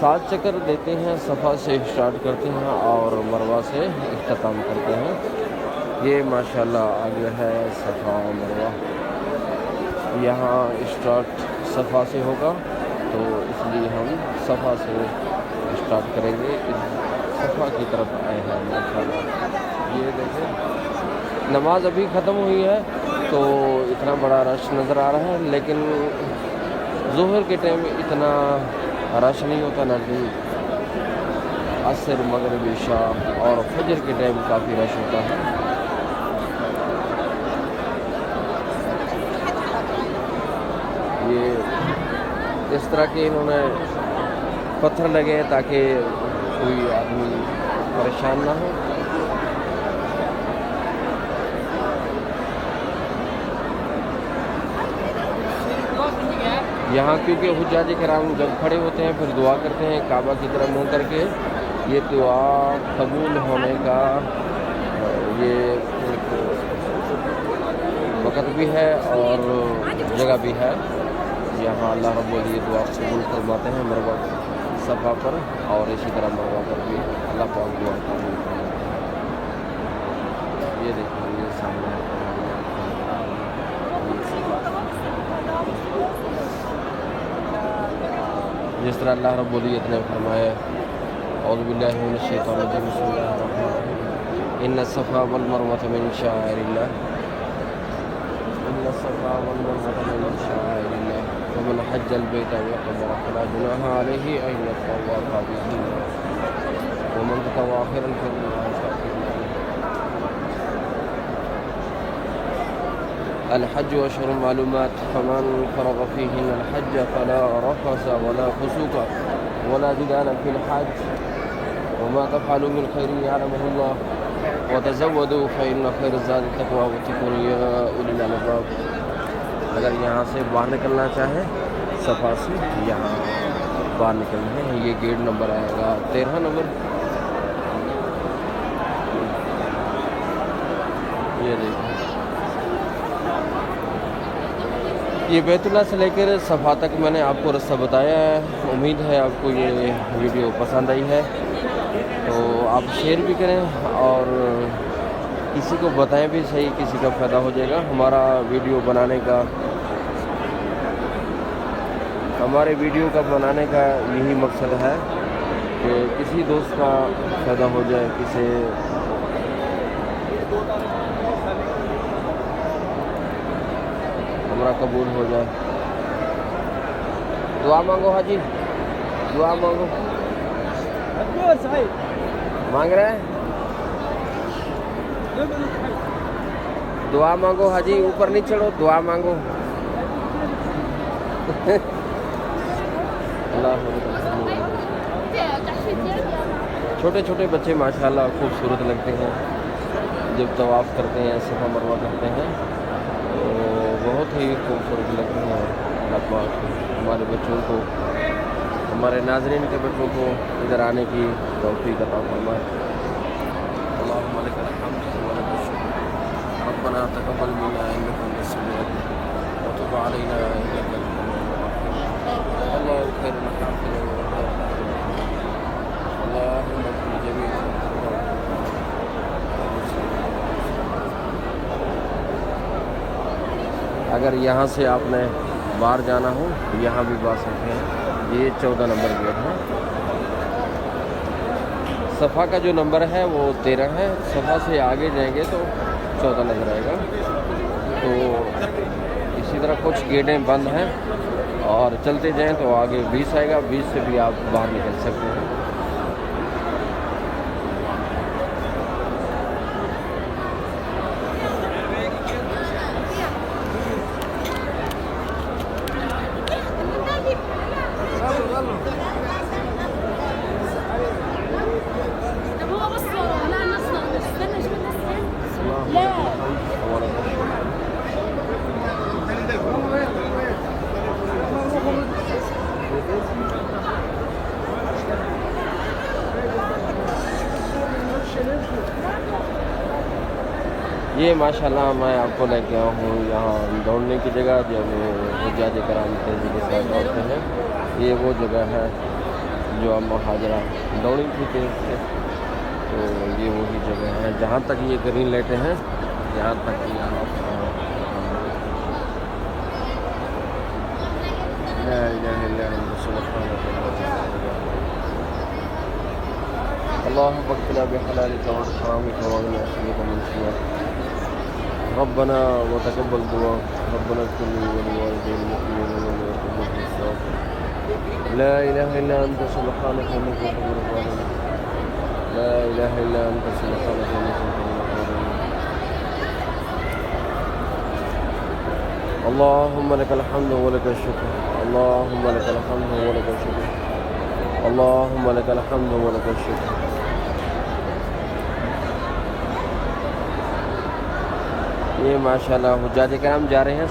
7 چکر دیتے ہیں، صفا سے اسٹارٹ کرتے ہیں اور مروہ سے اختتام کرتے ہیں۔ یہ ماشاءاللہ آگے ہے صفا مروہ، یہاں اسٹارٹ صفا سے ہوگا تو اس لیے ہم صفا سے اسٹارٹ کریں گے، صفا کی طرف آئے ہیں ماشاءاللہ۔ یہ دیکھیں نماز ابھی ختم ہوئی ہے تو اتنا بڑا رش نظر آ رہا ہے، لیکن ظہر کے ٹائم اتنا رش نہیں ہوتا نزدیک، عصر مغرب عشاء اور فجر کے ٹائم کافی رش ہوتا ہے۔ یہ اس طرح کے انہوں نے پتھر لگے تاکہ کوئی آدمی پریشان نہ ہو۔ یہاں کیونکہ حجاج کرام جب کھڑے ہوتے ہیں پھر دعا کرتے ہیں کعبہ کی طرف منہ کر کے، یہ دعا قبول ہونے کا یہ ایک وقت بھی ہے اور جگہ بھی ہے۔ یہاں اللہ رب العزت دعا قبول فرماتے ہیں مروہ صفا پر، اور اسی طرح مروہ پر بھی اللہ پاک دعا قبول فرماتے ہیں۔ یہ دیکھیں یہ سامنے جس طرح اللہ رب العزت نے فرمایا اعوذ باللہ من الشیطان الرجیم بسم اللہ الرحمن الرحیم ان الصفا والمروۃ من شعائر اللہ ان الصفا والمروۃ من شعائر اللہ فمن حج البیت واعتمر فلا جناح علیہ ان يطوف بهما ومن تطوع خيرا فإن الله شاكر عليم۔ الحج أشهر معلومات فمن فرض فيهن الحج فلا رفث ولا فسوق ولا جدال في الحج وما تفعلوا من خير يعلمه الله وتزودوا فإن خير الزاد التقوى واتقون يا أولي الألباب۔ اگر یہاں سے باہر نکلنا چاہیں صفا سے یہاں باہر نکلنا ہے، یہ گیٹ نمبر آئے گا 13 نمبر۔ یہ دیکھیں یہ بیت اللہ سے لے کر صفا تک میں نے آپ کو راستہ بتایا ہے۔ امید ہے آپ کو یہ ویڈیو پسند آئی ہے، تو آپ شیئر بھی کریں اور کسی کو بتائیں بھی صحیح، کسی کا فائدہ ہو جائے گا۔ ہمارا ویڈیو بنانے کا یہی مقصد ہے کہ کسی دوست کا فائدہ ہو جائے، کسی ہمارا قبول ہو جائے۔ دعا مانگو حاجی، دعا مانگو، مانگ رہے ہیں دعا مانگو حاجی، اوپر نہیں چڑھو، دعا مانگو۔ چھوٹے چھوٹے بچے ماشاءاللہ خوبصورت لگتے ہیں جب طواف کرتے ہیں، صفا مروہ کرتے ہیں تو بہت ہی خوبصورت لگتے ہیں۔ اللہ پاک ہمارے بچوں کو، ہمارے ناظرین کے بچوں کو ادھر آنے کی توفیق عطا فرمائے۔ اللہم لک الحمد ولک الشکر ربنا تقبل منا انک انت السمیع العلیم وتب علینا انک انت التواب الرحیم اللہ خیر الحافظ اللہم اغفر جمیع اگر یہاں سے آپ نے باہر جانا ہو یہاں بھی با سکتے ہیں۔ یہ 14 نمبر گیٹ ہے۔ صفا کا جو نمبر ہے وہ 13 ہے، صفا سے آگے جائیں گے تو 14 نظر آئے گا۔ تو اسی طرح کچھ گیٹیں بند ہیں اور چلتے جائیں تو آگے 20 آئے گا، 20 سے بھی آپ باہر نکل سکتے ہیں۔ یہ ماشاءاللہ میں آپ کو لے کے آیا ہوں یہاں دوڑنے کی جگہ جب حجاج کرام تیزی کے ساتھ دوڑتے ہیں۔ یہ وہ جگہ ہے جو اب حاضرہ دوڑی تھی تیز سے، تو یہ وہی جگہ ہے جہاں تک یہ گرین لائٹیں ہیں، یہاں تک یہ آپ لا الہ الا انت سبحانک اللهم اكفنا بحلالك وعن حرامك واغننا بفضلك من سواك ربنا وتقبل دعاء ربنا اغفر لي ولوالدي المؤمنين واليوم الآخر والحساب لا اله الا انت سبحانك اني كنت من الظالمين لا اله الا انت سبحانك اني كنت من الظالمين اللهم لك الحمد ولك الشكر اللهم لك الحمد ولك الشكر اللهم لك الحمد ولك الشكر یہ ماشاءاللہ حجاج کرام جا رہے ہیں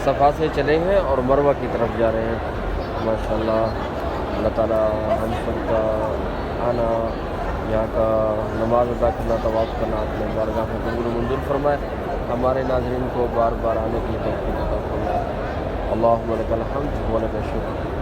صفا سے چلے ہیں اور مروہ کی طرف جا رہے ہیں ماشاءاللہ اللہ تعالیٰ ہم سب کا آنا یہاں کا نماز ادا کرنا طواف کرنا اپنے بارگاہ میں قبول و منظور فرمائے ہمارے ناظرین کو بار بار آنے کی توفیق عطا فرمائے اللہم لک الحمد ولک الشکر